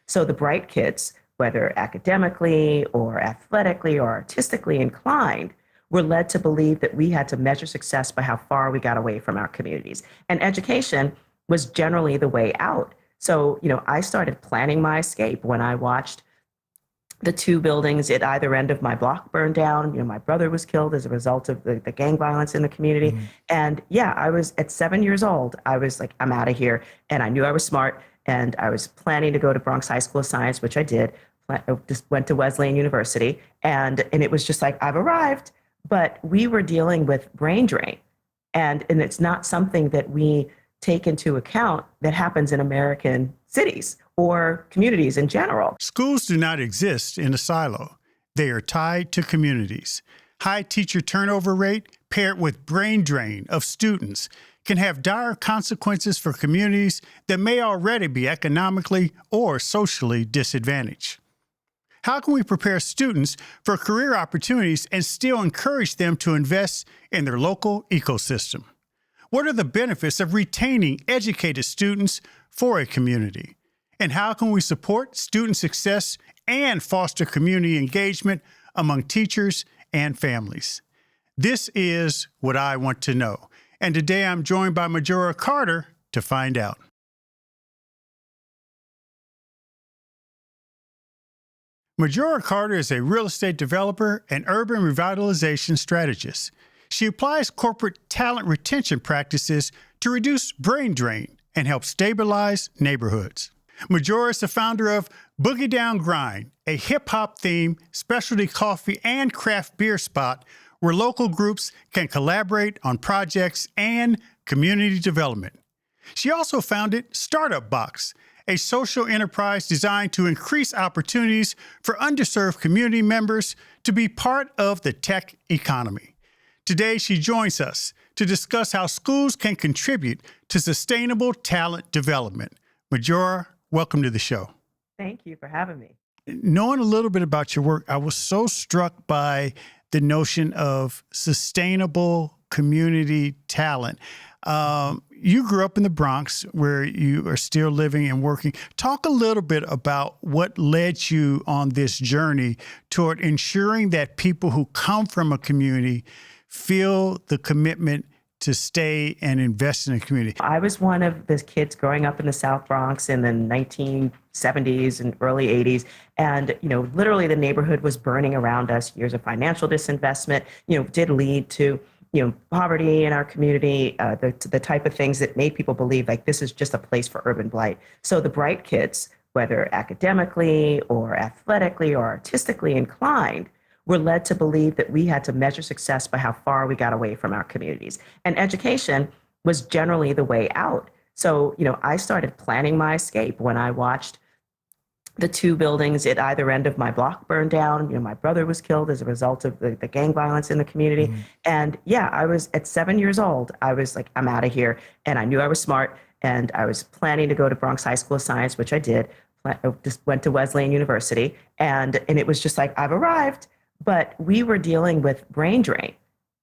So the bright kids, whether academically or athletically or artistically inclined, were led to believe that we had to measure success by how far we got away from our communities. And education was generally the way out. So, I started planning my escape when I watched the two buildings at either end of my block burned down. My brother was killed as a result of the gang violence in the community. And yeah, I was at 7 years old. I was like, I'm out of here. And I knew I was smart. And I was planning to go to Bronx High School of Science, which I did. I just went to Wesleyan University. And it was just like, I've arrived. But we were dealing with brain drain. And it's not something that we take into account that happens in American cities or communities in general. Schools do not exist in a silo. They are tied to communities. High teacher turnover rate paired with brain drain of students can have dire consequences for communities that may already be economically or socially disadvantaged. How can we prepare students for career opportunities and still encourage them to invest in their local ecosystem? What are the benefits of retaining educated students for a community? And how can we support student success and foster community engagement among teachers and families? This is what I want to know. And today I'm joined by Majora Carter to find out. Majora Carter is a real estate developer and urban revitalization strategist. She applies corporate talent retention practices to reduce brain drain and help stabilize neighborhoods. Majora is the founder of Boogie Down Grind, a hip-hop themed specialty coffee and craft beer spot where local groups can collaborate on projects and community development. She also founded Startup Box, a social enterprise designed to increase opportunities for underserved community members to be part of the tech economy. Today, she joins us to discuss how schools can contribute to sustainable talent development. Majora, welcome to the show. Thank you for having me. Knowing a little bit about your work, I was so struck by the notion of sustainable community talent. You grew up in the Bronx, where you are still living and working. Talk a little bit about what led you on this journey toward ensuring that people who come from a community feel the commitment to stay and invest in the community. I was one of the kids growing up in the South Bronx in the 1970s and early 80s. And, literally the neighborhood was burning around us. Years of financial disinvestment, did lead to, poverty in our community, the type of things that made people believe like this is just a place for urban blight. So the bright kids, whether academically or athletically or artistically inclined, were led to believe that we had to measure success by how far we got away from our communities. And education was generally the way out. So, I started planning my escape when I watched the two buildings at either end of my block burned down. My brother was killed as a result of the gang violence in the community. And yeah, I was at 7 years old. I was like, I'm out of here. And I knew I was smart. And I was planning to go to Bronx High School of Science, which I did. I just went to Wesleyan University. And it was just like, I've arrived. But we were dealing with brain drain.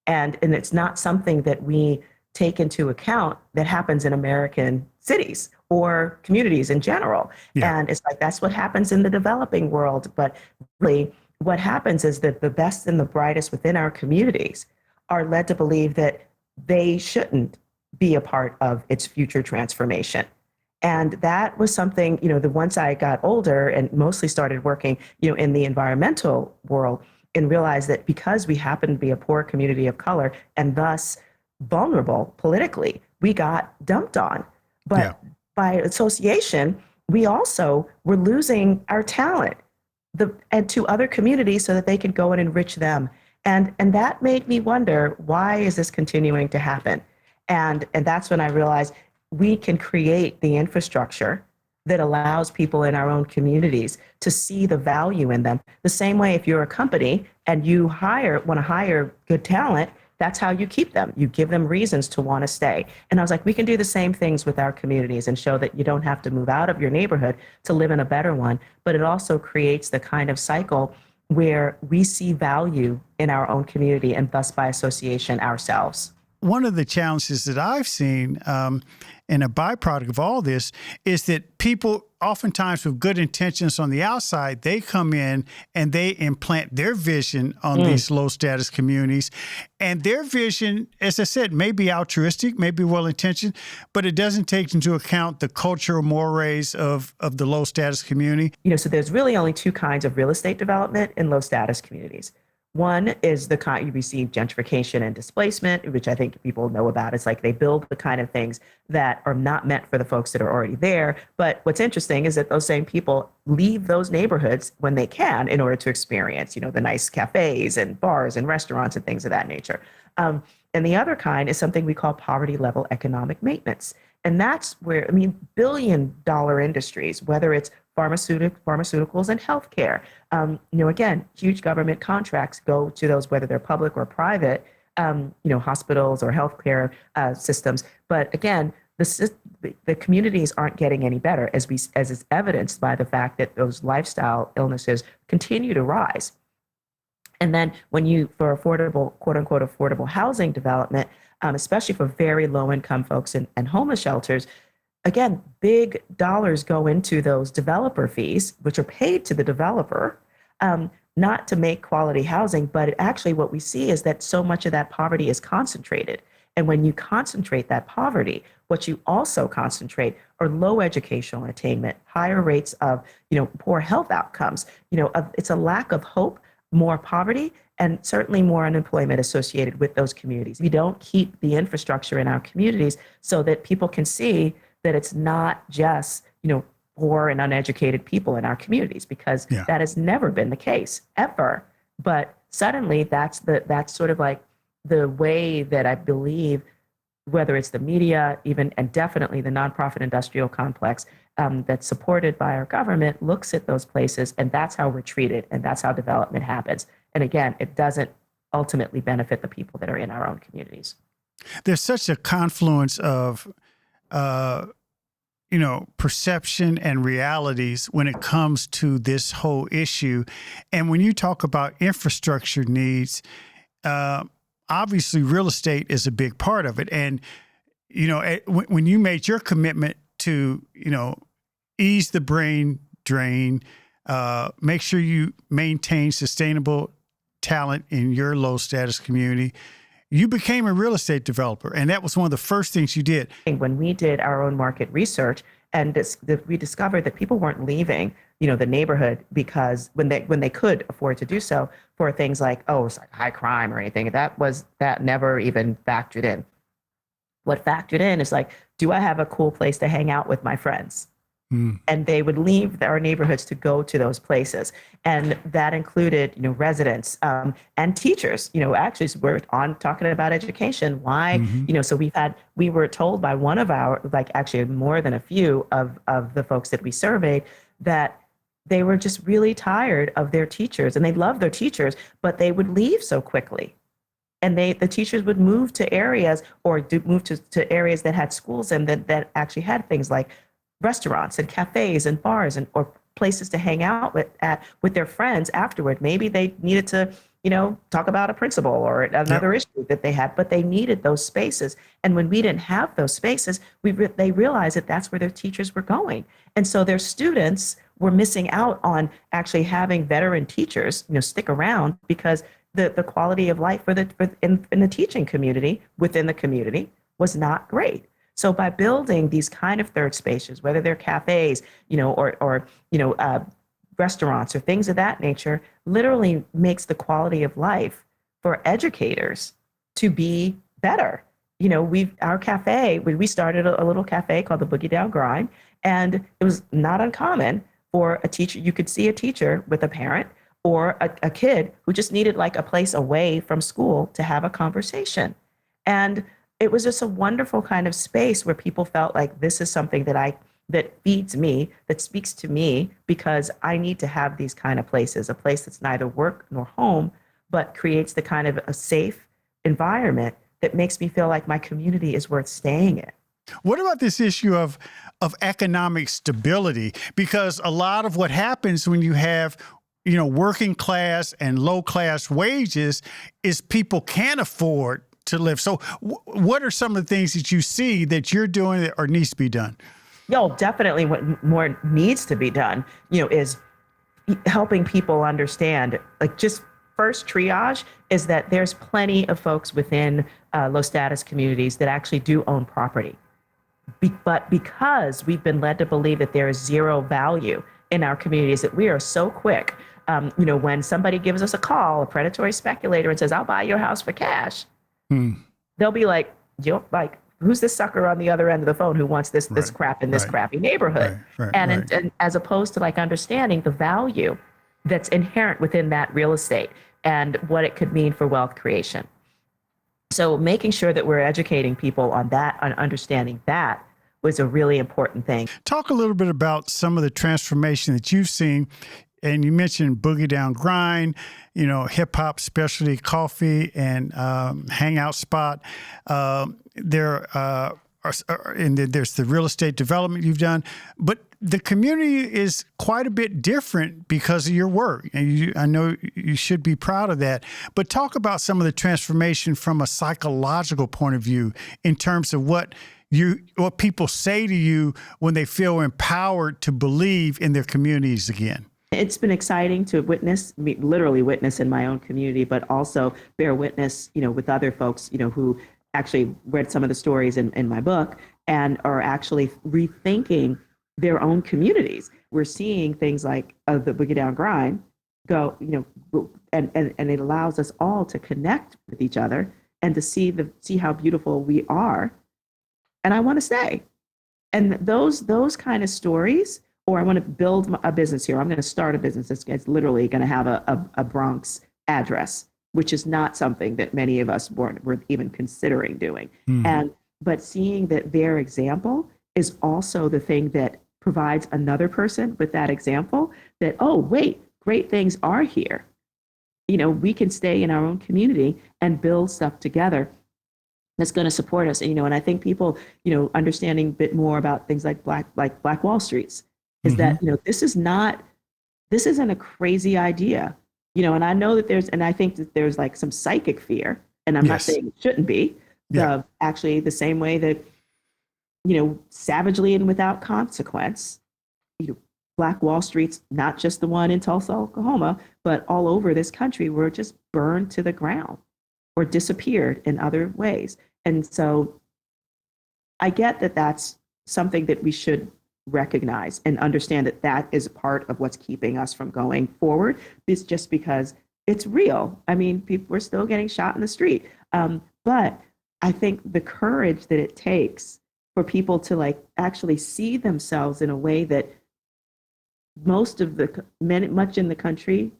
And it's not something that we take into account that happens in American cities or communities in general. Yeah. And it's like, that's what happens in the developing world. But really, what happens is that the best and the brightest within our communities are led to believe that they shouldn't be a part of its future transformation. And that was something, once I got older and mostly started working, in the environmental world, and realized that because we happen to be a poor community of color and thus vulnerable politically, we got dumped on. But by association, we also were losing our talent and to other communities so that they could go and enrich them. And that made me wonder, why is this continuing to happen? And that's when I realized we can create the infrastructure that allows people in our own communities to see the value in them. The same way, if you're a company and you want to hire good talent, that's how you keep them. You give them reasons to want to stay. And I was like, we can do the same things with our communities and show that you don't have to move out of your neighborhood to live in a better one. But it also creates the kind of cycle where we see value in our own community and thus by association ourselves. one of the challenges that I've seen, and a byproduct of all this, is that people oftentimes with good intentions on the outside, they come in and they implant their vision on these low status communities. And their vision, as I said, may be altruistic, may be well-intentioned, but it doesn't take into account the cultural mores of the low status community. So there's really only two kinds of real estate development in low status communities. One is the kind you receive gentrification and displacement, which I think people know about. It's like they build the kind of things that are not meant for the folks that are already there. But what's interesting is that those same people leave those neighborhoods when they can in order to experience, the nice cafes and bars and restaurants and things of that nature. And the other kind is something we call poverty level economic maintenance. And that's where, billion-dollar industries, whether it's pharmaceuticals and healthcare. Again, huge government contracts go to those, whether they're public or private, hospitals or healthcare systems. But again, the communities aren't getting any better, as is evidenced by the fact that those lifestyle illnesses continue to rise. And then for affordable, quote unquote, affordable housing development, especially for very low income folks and homeless shelters, again, big dollars go into those developer fees, which are paid to the developer, not to make quality housing, but actually what we see is that so much of that poverty is concentrated. And when you concentrate that poverty, what you also concentrate are low educational attainment, higher rates of, poor health outcomes. It's a lack of hope, more poverty, and certainly more unemployment associated with those communities. We don't keep the infrastructure in our communities so that people can see that it's not just, poor and uneducated people in our communities, because that has never been the case, ever. But suddenly that's sort of like the way that I believe, whether it's the media, even, and definitely the nonprofit industrial complex that's supported by our government, looks at those places, and that's how we're treated, and that's how development happens. And again, it doesn't ultimately benefit the people that are in our own communities. There's such a confluence of perception and realities when it comes to this whole issue. And when you talk about infrastructure needs, obviously real estate is a big part of it. And, when you made your commitment to, ease the brain drain, make sure you maintain sustainable talent in your low status community, you became a real estate developer, and that was one of the first things you did. When we did our own market research, and we discovered that people weren't leaving, the neighborhood because when they could afford to do so for things like, it's like high crime or anything. That never even factored in. What factored in is like, do I have a cool place to hang out with my friends? And they would leave our neighborhoods to go to those places. And that included, residents and teachers. Actually, so we're talking about education. Why? So we were told by one of our, actually more than a few of the folks that we surveyed, that they were just really tired of their teachers, and they loved their teachers, but they would leave so quickly. And the teachers would move to areas or move to areas that had schools and that actually had things like restaurants and cafes and bars or places to hang out with their friends afterward. Maybe they needed to, talk about a principal or another issue that they had, but they needed those spaces. And when we didn't have those spaces, they realized that that's where their teachers were going. And so their students were missing out on actually having veteran teachers, stick around, because the quality of life in the teaching community, within the community, was not great. So by building these kind of third spaces, whether they're cafes, or restaurants or things of that nature, literally makes the quality of life for educators to be better. Our cafe, we started a little cafe called the Boogie Down Grind, and it was not uncommon for a teacher. You could see a teacher with a parent or a kid who just needed like a place away from school to have a conversation. And it was just a wonderful kind of space where people felt like this is something that feeds me, that speaks to me, because I need to have these kind of places, a place that's neither work nor home, but creates the kind of a safe environment that makes me feel like my community is worth staying in. What about this issue of economic stability? Because a lot of what happens when you have working class and low class wages is people can't afford to live. So what are some of the things that you see that you're doing that or needs to be done? Yo, definitely what more needs to be done, is helping people understand, like, just first triage is that there's plenty of folks within low status communities that actually do own property. But because we've been led to believe that there is zero value in our communities, that we are so quick, when somebody gives us a call, a predatory speculator, and says, I'll buy your house for cash, they'll be like, who's this sucker on the other end of the phone who wants this crap in this crappy neighborhood? And as opposed to understanding the value that's inherent within that real estate and what it could mean for wealth creation. So making sure that we're educating people on that, on understanding that, was a really important thing. Talk a little bit about some of the transformation that you've seen. And you mentioned Boogie Down Grind, hip hop, specialty coffee, and hangout spot. There's the real estate development you've done, but the community is quite a bit different because of your work. And I know you should be proud of that. But talk about some of the transformation from a psychological point of view in terms of what people say to you when they feel empowered to believe in their communities again. It's been exciting to literally witness in my own community, but also bear witness, with other folks, who actually read some of the stories in my book and are actually rethinking their own communities. We're seeing things like the Boogie Down Grind go, and it allows us all to connect with each other and to see how beautiful we are. And I want to stay. And those kind of stories, or I want to build a business here. I'm going to start a business that's literally going to have a Bronx address, which is not something that many of us were even considering doing. But seeing that their example is also the thing that provides another person with that example that, oh, wait, great things are here. We can stay in our own community and build stuff together that's going to support us. And I think people, understanding a bit more about things like Black Wall Streets is that, this isn't a crazy idea, and I know that I think that there's some psychic fear, and I'm not saying it shouldn't be, actually the same way that, savagely and without consequence, Black Wall Street's not just the one in Tulsa, Oklahoma, but all over this country were just burned to the ground or disappeared in other ways. And so I get that that's something that we should recognize and understand, that is part of what's keeping us from going forward. It's just because it's real. I mean, people are still getting shot in the street. But I think the courage that it takes for people to actually see themselves in a way that much in the country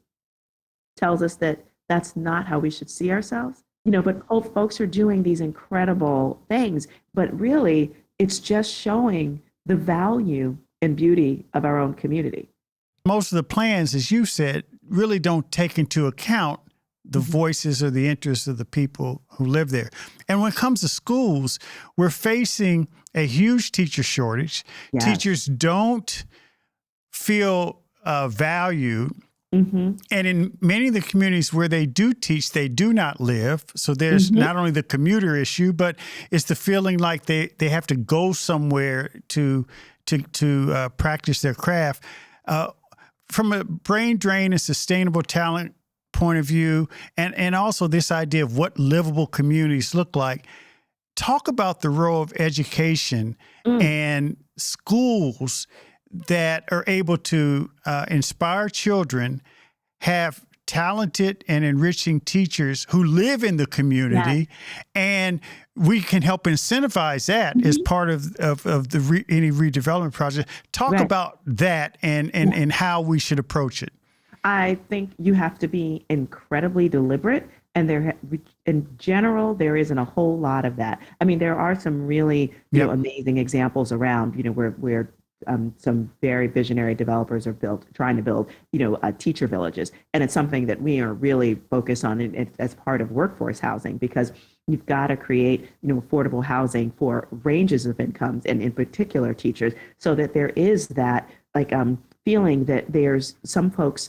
tells us that that's not how we should see ourselves. But folks are doing these incredible things, but really it's just showing the value and beauty of our own community. Most of the plans, as you said, really don't take into account the voices or the interests of the people who live there. And when it comes to schools, we're facing a huge teacher shortage. Yes. Teachers don't feel valued. And in many of the communities where they do teach, they do not live. So there's not only the commuter issue, but it's the feeling like they have to go somewhere to practice their craft. From a brain drain and sustainable talent point of view, and also this idea of what livable communities look like, talk about the role of education and schools that are able to inspire children, have talented and enriching teachers who live in the community, and we can help incentivize that as part of any redevelopment project. Talk about that and how we should approach it. I think you have to be incredibly deliberate, and in general, there isn't a whole lot of that. I mean, there are some really amazing examples around, where some very visionary developers are trying to build, teacher villages. And it's something that we are really focused on as part of workforce housing, because you've got to create, affordable housing for ranges of incomes, and in particular teachers, so that there is that feeling that there's some folks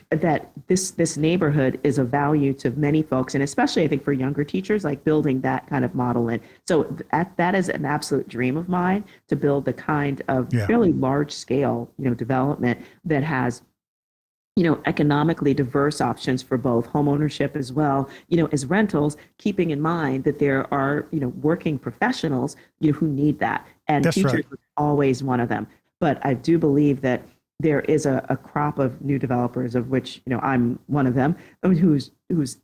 that this neighborhood is of value to many folks, and especially I think for younger teachers, like building that kind of model in. So that is an absolute dream of mine, to build the kind of Yeah. fairly large scale, development that has economically diverse options for both home ownership as well, as rentals, keeping in mind that there are, working professionals, who need that. And That's teachers right. are always one of them. But I do believe that there is a crop of new developers, of which, I'm one of them, who's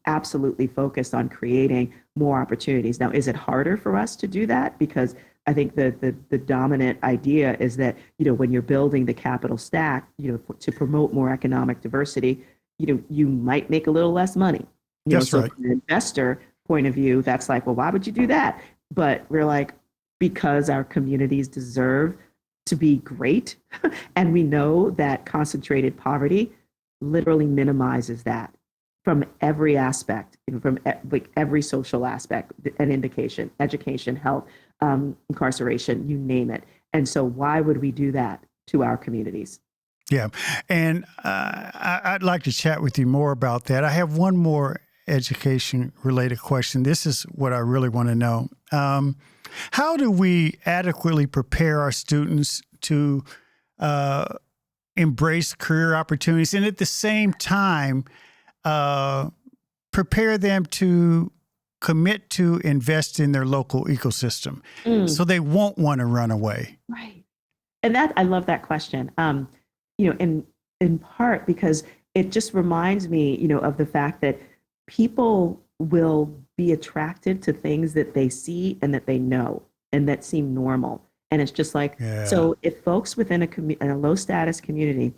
absolutely focused on creating more opportunities. Now, is it harder for us to do that? Because I think the dominant idea is that, when you're building the capital stack, to promote more economic diversity, you might make a little less money. That's So right. from an investor point of view, that's like, well, why would you do that? But we're like, because our communities deserve to be great. And we know that concentrated poverty literally minimizes that from every aspect, from like every social aspect, an indication, education, health, incarceration, you name it. And so why would we do that to our communities? Yeah. And I'd like to chat with you more about that. I have one more education related question. This is what I really want to know. How do we adequately prepare our students to embrace career opportunities, and at the same time, prepare them to commit to invest in their local ecosystem Mm, so they won't want to run away? right. And that I love that question. In part because it just reminds me, of the fact that people will be attracted to things that they see and that they know and that seem normal. And it's just like, Yeah. so if folks within in a low status community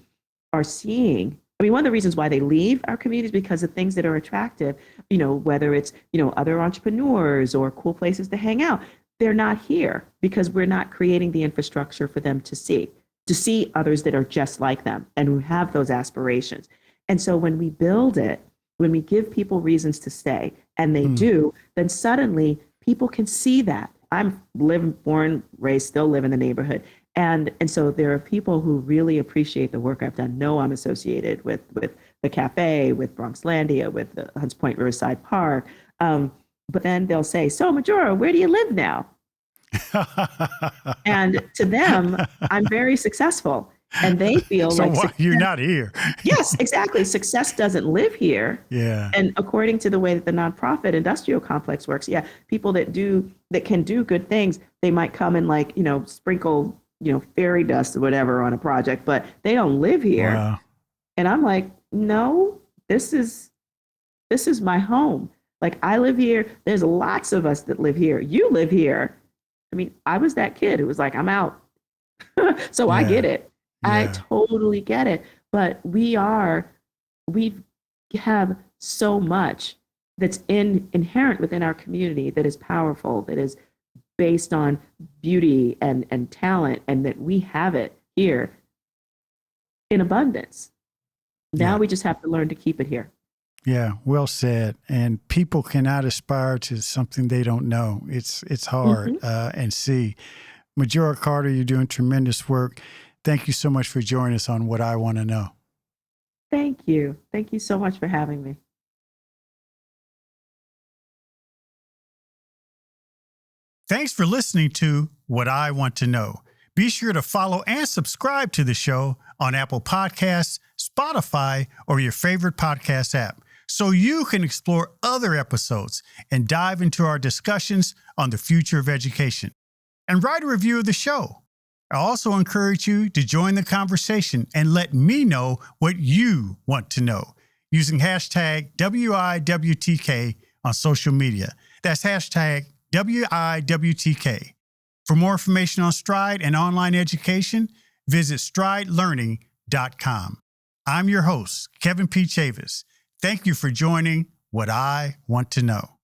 are seeing, I mean, one of the reasons why they leave our communities because of things that are attractive, whether it's, other entrepreneurs or cool places to hang out, they're not here because we're not creating the infrastructure for them to see others that are just like them and who have those aspirations. And so when we build it, when we give people reasons to stay, and they Mm. do, then suddenly people can see that. Born, raised, still live in the neighborhood. And so there are people who really appreciate the work I've done, know I'm associated with the cafe, with Bronxlandia, with the Hunts Point Riverside Park. But then they'll say, so Majora, where do you live now? And to them, I'm very successful. And they feel So like why you're success, not here? yes, exactly. Success doesn't live here. Yeah. And according to the way that the nonprofit industrial complex works, yeah, people that can do good things, they might come and like, sprinkle, fairy dust or whatever on a project, but they don't live here. Wow. And I'm like, no, this is my home. Like I live here. There's lots of us that live here. You live here. I mean, I was that kid who was like, I'm out. So I get Yeah. it. I Yeah. totally get it. But we have so much that's inherent within our community that is powerful, that is based on beauty and talent, and that we have it here in abundance. Now Yeah. we just have to learn to keep it here. Yeah. Well said. And people cannot aspire to something they don't know. It's hard Mhm. and see. Majora Carter, you're doing tremendous work. Thank you so much for joining us on What I Want to Know. Thank you. Thank you so much for having me. Thanks for listening to What I Want to Know. Be sure to follow and subscribe to the show on Apple Podcasts, Spotify, or your favorite podcast app so you can explore other episodes and dive into our discussions on the future of education. And write a review of the show. I also encourage you to join the conversation and let me know what you want to know using hashtag WIWTK on social media. That's hashtag WIWTK. For more information on Stride and online education, visit stridelearning.com. I'm your host, Kevin P. Chavis. Thank you for joining What I Want to Know.